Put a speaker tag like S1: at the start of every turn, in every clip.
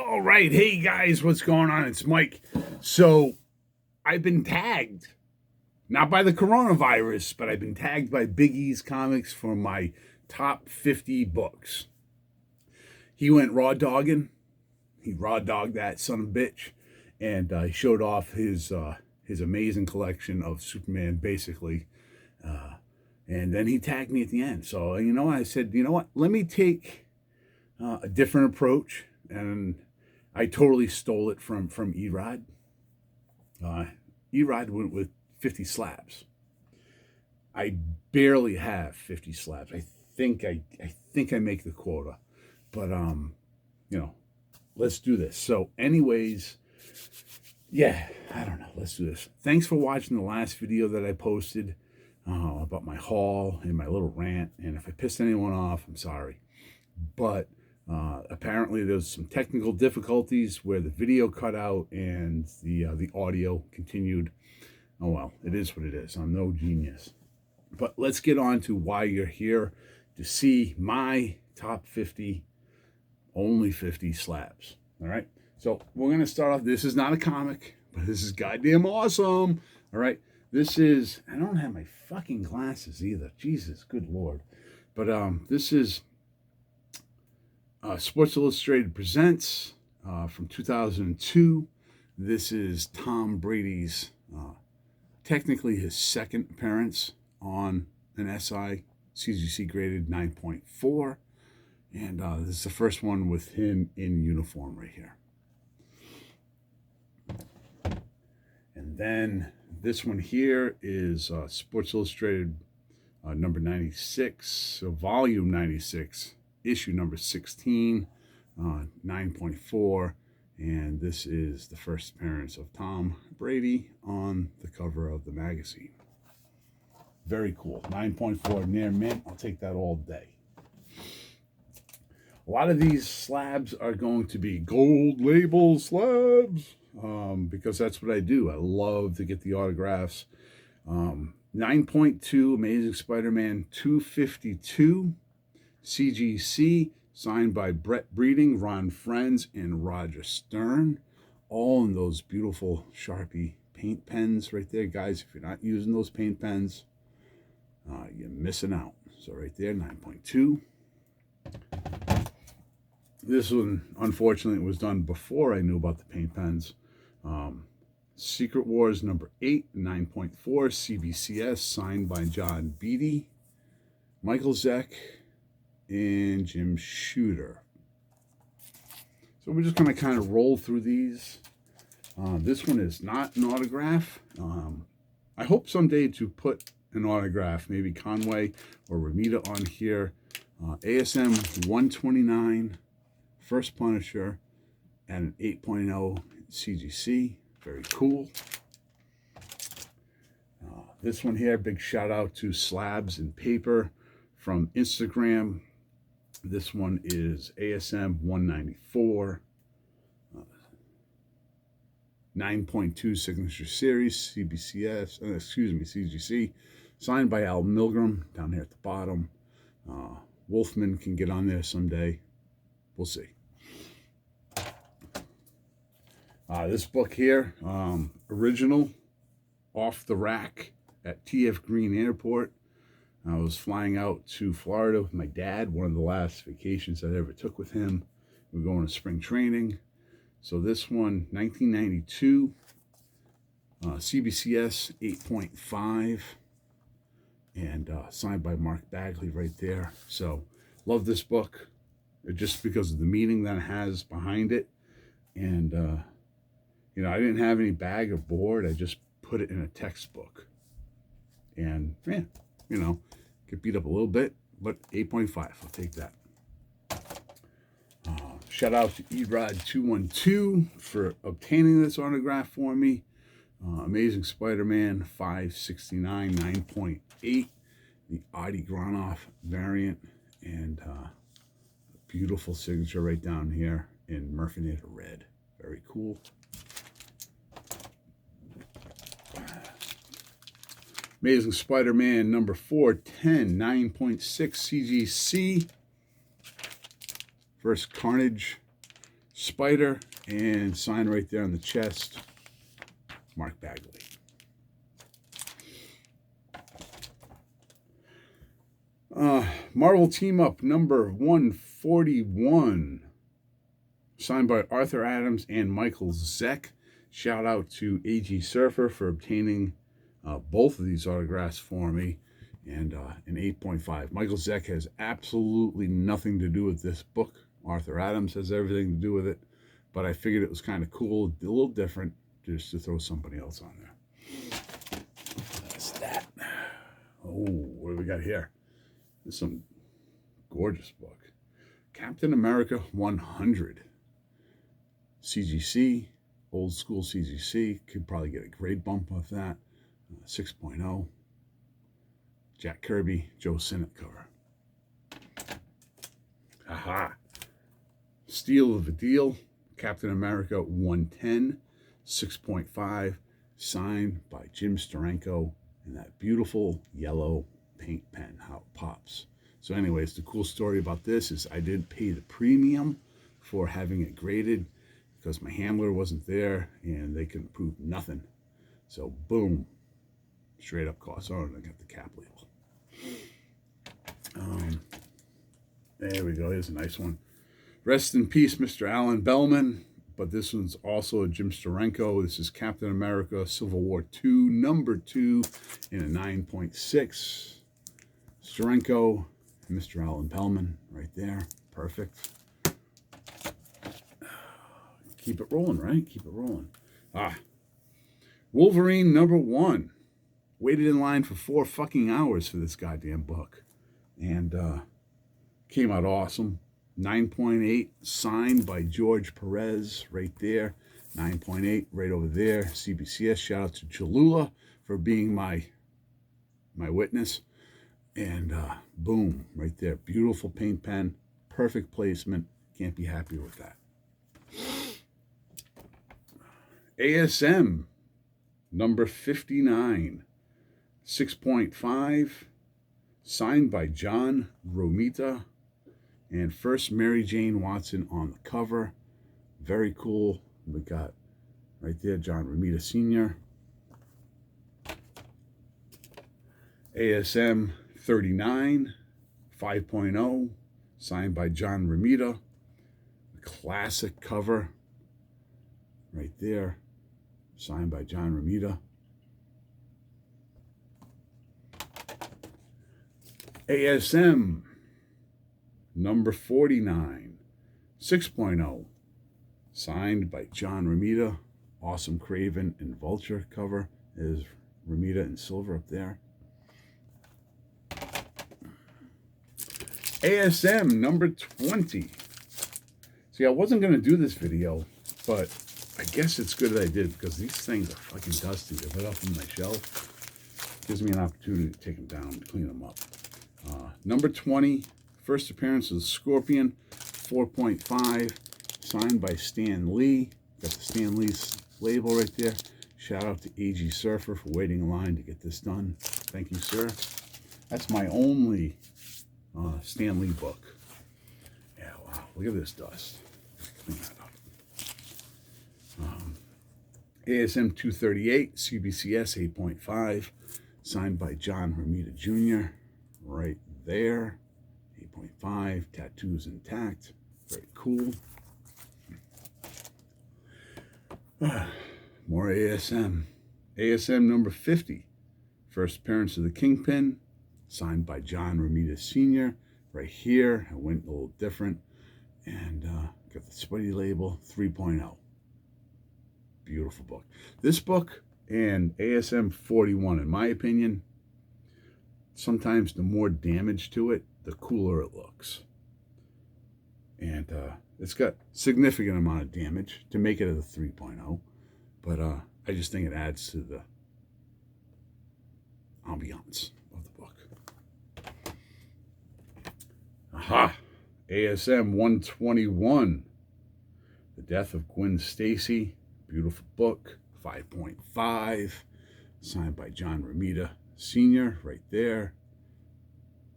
S1: All right, hey guys, what's going on? It's Mike. So I've been tagged, not by the coronavirus, but I've been tagged by Big E's Comics for my top 50 books. He went raw dogging. He raw dogged that son of a bitch, and he showed off his amazing collection of Superman, basically. And then he tagged me at the end. So you know what? I said, you know what? Let me take a different approach, and I totally stole it from Erod. Erod went with 50 slabs. I barely have 50 slabs. I think I make the quota, but let's do this. So, anyways, yeah, I don't know. Let's do this. Thanks for watching the last video that I posted about my haul and my little rant. And if I pissed anyone off, I'm sorry, but apparently there's some technical difficulties where the video cut out and the audio continued. Oh well, it is what it is. I'm no genius. But let's get on to why you're here, to see my top 50, only 50 slabs. All right. So we're going to start off. This is not a comic, but this is goddamn awesome. All right. This is, I don't have my fucking glasses either. Jesus, good Lord. But this is Sports Illustrated Presents from 2002. This is Tom Brady's, technically his second appearance on an SI, CGC graded 9.4. And this is the first one with him in uniform right here. And then this one here is Sports Illustrated number 96, so volume 96. Issue number 16, 9.4, and this is the first appearance of Tom Brady on the cover of the magazine. Very cool. 9.4 near mint. I'll take that all day. A lot of these slabs are going to be gold label slabs because that's what I do. I love to get the autographs. 9.2 Amazing Spider-Man 252. CGC, signed by Brett Breeding, Ron Friends, and Roger Stern. All in those beautiful Sharpie paint pens right there. Guys, if you're not using those paint pens, you're missing out. So right there, 9.2. This one, unfortunately, was done before I knew about the paint pens. Secret Wars number 8, 9.4, CBCS, signed by John Beatty, Michael Zeck, and Jim Shooter. So we're just going to kind of roll through these. This one is not an autograph. I hope someday to put an autograph, maybe Conway or Ramita on here. ASM 129, First Punisher, and an 8.0 CGC. Very cool. This one here, big shout out to Slabs and Paper from Instagram. This one is ASM 194, 9.2 Signature Series, CGC, signed by Al Milgram down here at the bottom. Wolfman can get on there someday. We'll see. This book here, original, off the rack at TF Green Airport. I was flying out to Florida with my dad, one of the last vacations I ever took with him. We were going to spring training. So this one, 1992, CBCS 8.5, and signed by Mark Bagley right there. So love this book, just because of the meaning that it has behind it. And, I didn't have any bag or board. I just put it in a textbook. And, yeah, get beat up a little bit, but 8.5, I'll take that. Shout out to Erod212 for obtaining this autograph for me. Amazing Spider-Man 569, 9.8, the Adi Granoff variant, and beautiful signature right down here in Murphinator Red. Very cool. Amazing Spider-Man number 410, 9.6 CGC. First Carnage Spider, and signed right there on the chest, Mark Bagley. Marvel Team Up number 141, signed by Arthur Adams and Michael Zeck. Shout out to A.G. Surfer for obtaining both of these autographs for me, and an 8.5. Michael Zeck has absolutely nothing to do with this book. Arthur Adams has everything to do with it, but I figured it was kind of cool, a little different, just to throw somebody else on there. That's that. Oh, what do we got here? This is some gorgeous book. Captain America 100. CGC, old school CGC. Could probably get a grade bump off that. 6.0. Jack Kirby, Joe Sinnott cover. Aha. Steal of a Deal. Captain America 110. 6.5. Signed by Jim Steranko in that beautiful yellow paint pen, how it pops. So anyways, the cool story about this is I did pay the premium for having it graded because my handler wasn't there and they couldn't prove nothing. So boom, straight up cost. Oh, and I got the cap label. There we go. Here's a nice one. Rest in peace, Mr. Alan Bellman. But this one's also a Jim Steranko. This is Captain America Civil War II, number 2 in a 9.6. Steranko, Mr. Alan Bellman, right there. Perfect. Keep it rolling, right? Keep it rolling. Wolverine number 1. Waited in line for 4 fucking hours for this goddamn book. And came out awesome. 9.8, signed by George Perez, right there. 9.8, right over there. CBCS, shout out to Cholula for being my witness. And boom, right there. Beautiful paint pen. Perfect placement. Can't be happier with that. ASM, number 59. 6.5, signed by John Romita. And first Mary Jane Watson on the cover. Very cool. We got right there John Romita Sr. ASM 39, 5.0, signed by John Romita. Classic cover. Right there. Signed by John Romita. ASM number 49, 6.0, signed by John Romita. Awesome Craven and Vulture cover is Romita in silver up there. ASM number 20. See, I wasn't going to do this video, but I guess it's good that I did because these things are fucking dusty. They're right up on my shelf. Gives me an opportunity to take them down and clean them up. Number 20, first appearance of the Scorpion, 4.5, signed by Stan Lee. Got the Stan Lee label right there. Shout out to A.G. Surfer for waiting in line to get this done. Thank you, sir. That's my only Stan Lee book. Yeah, wow, look at this dust. Clean that up. ASM 238, CBCS 8.5, signed by John Romita Jr. Right there. 8.5, tattoos intact. Very cool. More ASM. ASM number 50. First appearance of the Kingpin, signed by John Romita Sr. Right here. I went a little different. And got the Spidey label, 3.0. Beautiful book. This book and ASM 41, in my opinion, sometimes the more damage to it, the cooler it looks. And it's got significant amount of damage to make it a 3.0. But I just think it adds to the ambiance of the book. Aha! ASM 121. The Death of Gwen Stacy. Beautiful book. 5.5. Signed by John Romita Sr. Right there.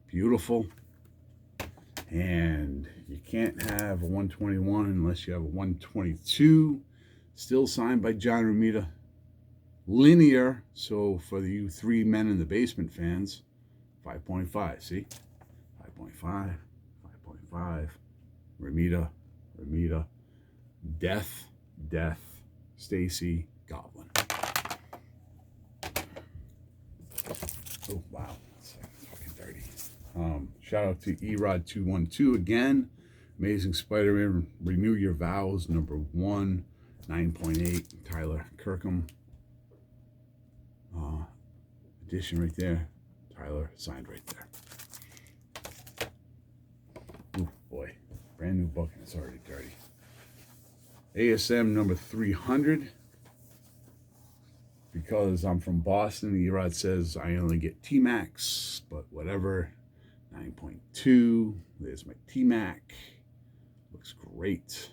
S1: Beautiful. And you can't have a 121 unless you have a 122. Still signed by John Romita. Linear. So for you 3 Men in the Basement fans, 5.5. See? 5.5. 5.5. Romita. Death. Stacy. Goblin. Oh, wow. That's fucking dirty. Shout out to Erod212 again. Amazing Spider-Man. Renew Your Vows, number 1, 9.8. Tyler Kirkham. Edition right there. Tyler signed right there. Oh boy. Brand new book and it's already dirty. ASM number 300. Because I'm from Boston, Erod says I only get T-Max, but whatever. 9.2. There's my T-Mac. Looks great.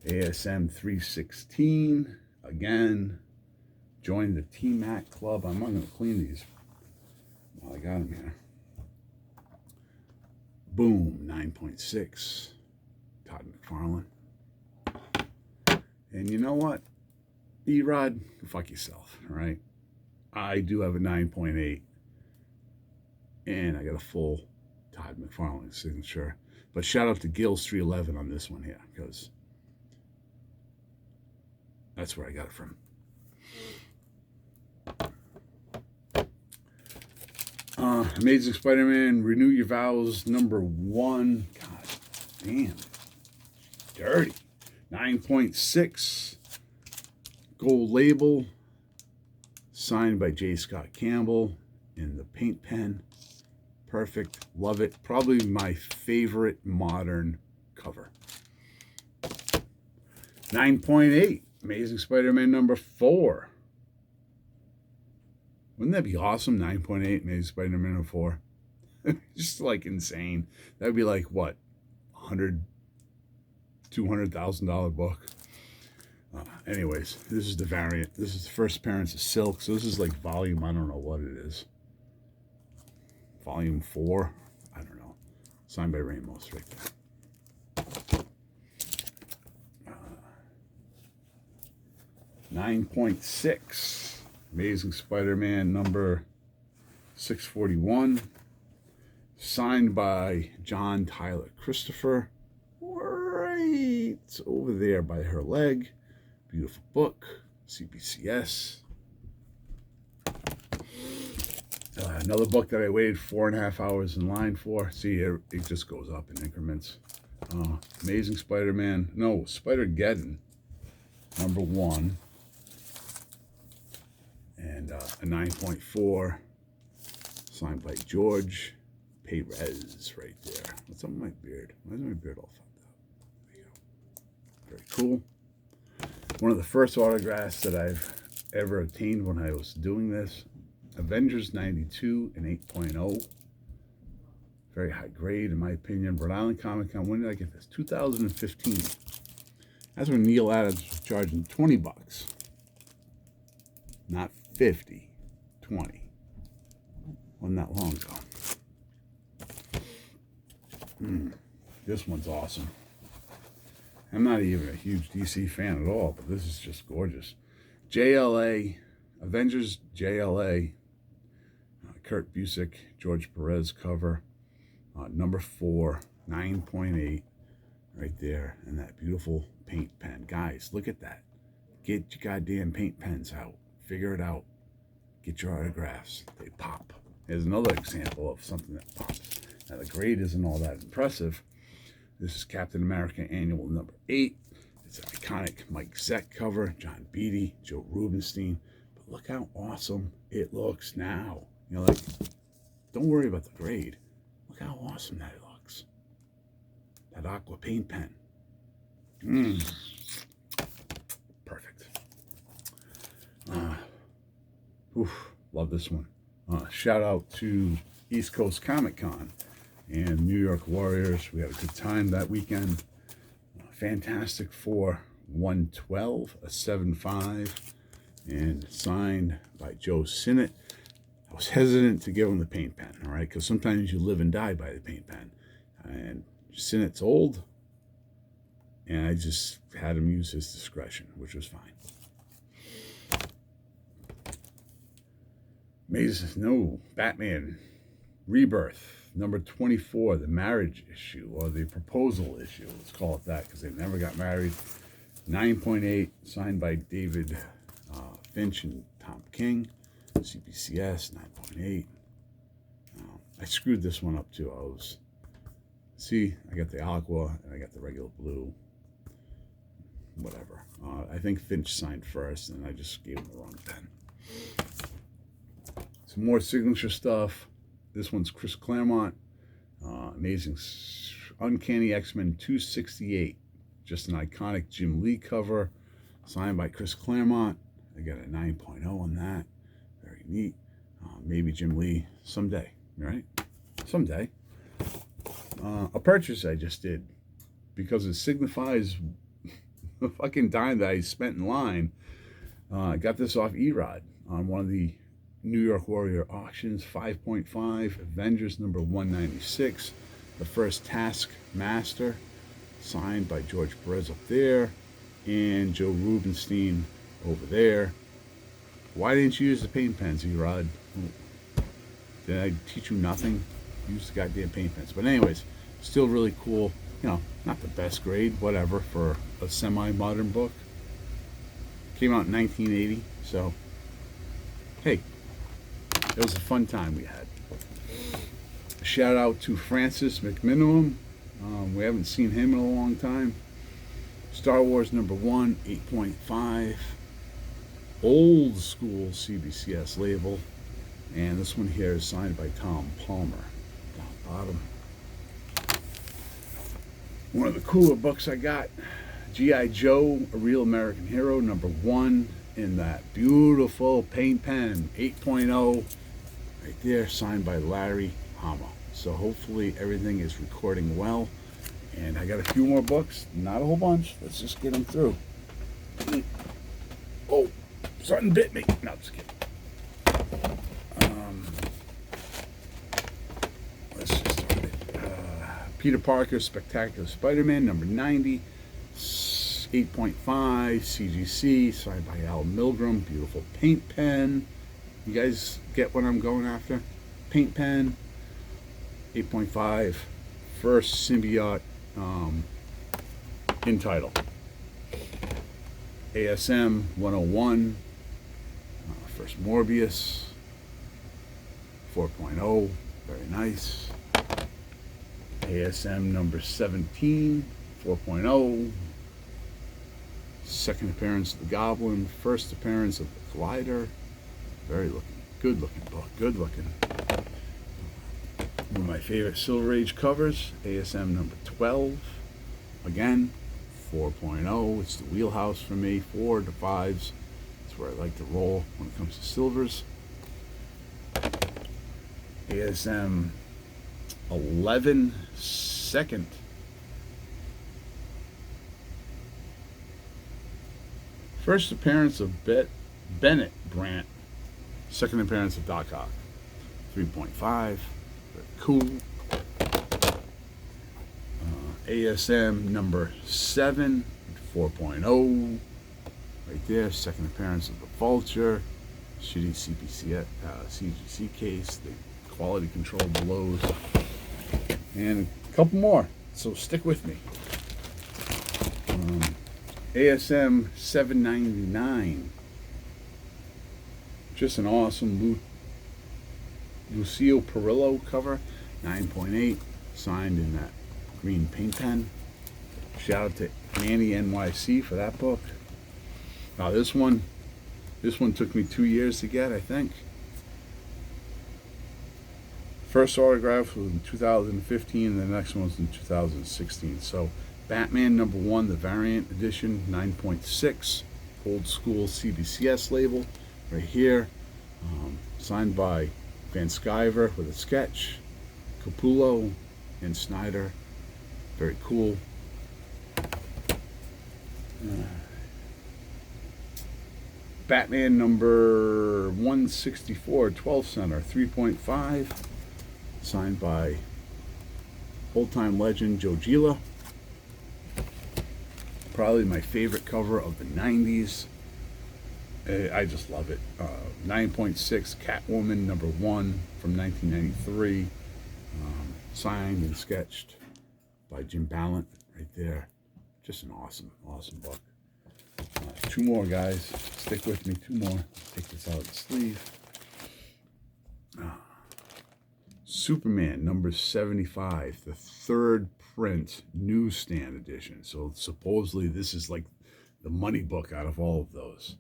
S1: ASM 316. Again, join the T-Mac club. I'm not going to clean these while I got them here. Boom, 9.6. Todd McFarlane. And you know what? Erod, fuck yourself, all right? I do have a 9.8. And I got a full Todd McFarlane signature. But shout out to Gills 311 on this one here, because that's where I got it from. Amazing Spider-Man, Renew Your Vows, number 1. God damn. Dirty. 9.6. Gold label. Signed by J. Scott Campbell in the paint pen. Perfect. Love it. Probably my favorite modern cover. 9.8. Amazing Spider-Man number 4. Wouldn't that be awesome? 9.8 Amazing Spider-Man number 4. Just like insane. That would be like what? $200,000 book. Anyways, this is the variant. This is the first appearance of Silk. So this is like volume, I don't know what it is. Volume 4. I don't know. Signed by Ramos right there. 9.6. Amazing Spider-Man number 641. Signed by John Tyler Christopher. Right over there by her leg. Beautiful book. CBCS. Another book that I waited 4.5 hours in line for. See, it just goes up in increments. Amazing Spider-Man. No, Spider-Geddon. Number 1. And a 9.4. Signed by George Perez right there. What's up with my beard? Why is my beard all fucked up? There you go. Very cool. One of the first autographs that I've ever obtained when I was doing this. Avengers 92 and 8.0. Very high grade, in my opinion. Rhode Island Comic Con. When did I get this? 2015. That's when Neil Adams was charging $20. Not 50. 20. Wasn't that long ago. This one's awesome. I'm not even a huge DC fan at all, but this is just gorgeous. JLA, Avengers JLA, Kurt Busiek, George Perez cover, number 4, 9.8, right there, and that beautiful paint pen. Guys, look at that. Get your goddamn paint pens out. Figure it out. Get your autographs. They pop. Here's another example of something that pops. Now, the grade isn't all that impressive. This is Captain America Annual number 8. It's an iconic Mike Zeck cover, John Beatty, Joe Rubenstein. But look how awesome it looks now. You know, like, don't worry about the grade. Look how awesome that looks. That aqua paint pen. Perfect. Love this one. Shout out to East Coast Comic Con and New York Warriors. We had a good time that weekend. Fantastic Four 112, a 7.5, and signed by Joe Sinnott. I was hesitant to give him the paint pen, all right, because sometimes you live and die by the paint pen. And since it's old, and I just had him use his discretion, which was fine. Batman Rebirth, number 24, the marriage issue, or the proposal issue. Let's call it that, because they never got married. 9.8, signed by David Finch and Tom King. CBCS, 9.8. I screwed this one up, too. I got the aqua, and I got the regular blue. Whatever. I think Finch signed first, and I just gave him the wrong pen. Some more signature stuff. This one's Chris Claremont. Amazing Uncanny X-Men 268. Just an iconic Jim Lee cover. Signed by Chris Claremont. I got a 9.0 on that. Very neat. Maybe Jim Lee someday, right? Someday. A purchase I just did, because it signifies the fucking time that I spent in line. I got this off Erod on one of the New York Warrior auctions. 5.5, Avengers number 196, the first Taskmaster, signed by George Perez up there, and Joe Rubenstein over there. Why didn't you use the paint pens, Erod? Did I teach you nothing? Use the goddamn paint pens. But anyways, still really cool. You know, not the best grade, whatever, for a semi-modern book. Came out in 1980, so hey, it was a fun time we had. Shout out to Francis McMinimum. We haven't seen him in a long time. Star Wars number 1, 8.5. Old school CBCS label. And this one here is signed by Tom Palmer. Down bottom. One of the cooler books I got, G.I. Joe, A Real American Hero, number 1, in that beautiful paint pen, 8.0, right there, signed by Larry Hama. So hopefully everything is recording well. And I got a few more books, not a whole bunch. Let's just get them through. Oh, something bit me. No, just kidding. Let's just start it. Peter Parker, Spectacular Spider-Man, number 90, 8.5, CGC, signed by Al Milgrom. Beautiful paint pen. You guys get what I'm going after? Paint pen, 8.5, first symbiote in title. ASM 101, first Morbius, 4.0, very nice. ASM number 17, 4.0. Second appearance of the Goblin, first appearance of the Collider. Very good looking book, good looking. One of my favorite Silver Age covers, ASM number 12. Again, 4.0. It's the wheelhouse for me, 4 to 5s. That's where I like to roll when it comes to silvers. ASM 11, second. First appearance of Bennett Brant. Second appearance of Doc Ock. 3.5. Very cool. ASM number 7. 4.0. Right there. Second appearance of the Vulture. Shitty CGC case. The quality control blows. And a couple more. So stick with me. ASM 799. Just an awesome Lucio Perillo cover. 9.8. Signed in that green paint pen. Shout out to Annie NYC for that book. Now this one took me 2 years to get, I think. First autograph was in 2015, and the next one was in 2016. So Batman number 1, the variant edition, 9.6, old school CBCS label, right here, signed by Van Sciver with a sketch, Capullo and Snyder, very cool. Batman number 164, 12 center, 3.5, signed by old-time legend Joe Gila. Probably my favorite cover of the 90s. I just love it. 9.6 Catwoman number 1 from 1993. Signed and sketched by Jim Ballant right there. Just an awesome, awesome book. Two more, guys. Stick with me. Two more. Let's take this out of the sleeve. Superman number 75, the third print newsstand edition. So supposedly this is like the money book out of all of those.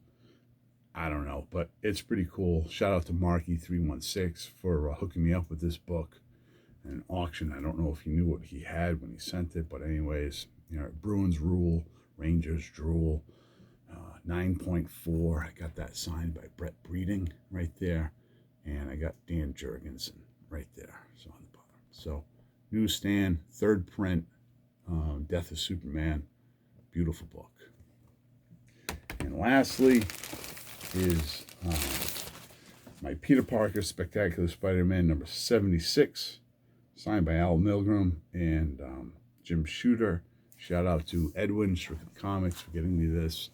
S1: I don't know, but it's pretty cool. Shout out to Marky316 for hooking me up with this book. An auction. I don't know if he knew what he had when he sent it, but anyways, you know, Bruins rule, Rangers drool. 9.4. I got that signed by Brett Breeding right there, and I got Dan Jurgensen right there. So on the bottom. So newsstand, third print, Death of Superman, beautiful book. And lastly is my Peter Parker Spectacular Spider-Man number 76, signed by Al Milgrom and Jim Shooter. Shout out to Edwin Strickland Comics for getting me this.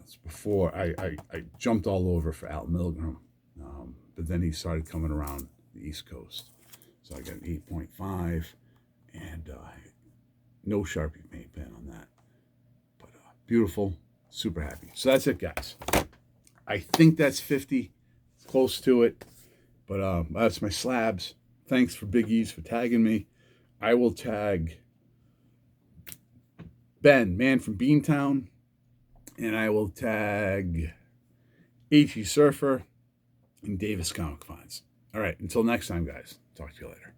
S1: It's before I jumped all over for Al Milgrom, but then he started coming around the East Coast. So I got an 8.5 and no Sharpie paint pen on that. But beautiful, super happy. So that's it, guys. I think that's 50, close to it. But that's my slabs. Thanks for Big E's for tagging me. I will tag Ben, Man from Beantown, and I will tag H.E. Surfer and Davis Comic Finds. All right, until next time, guys. Talk to you later.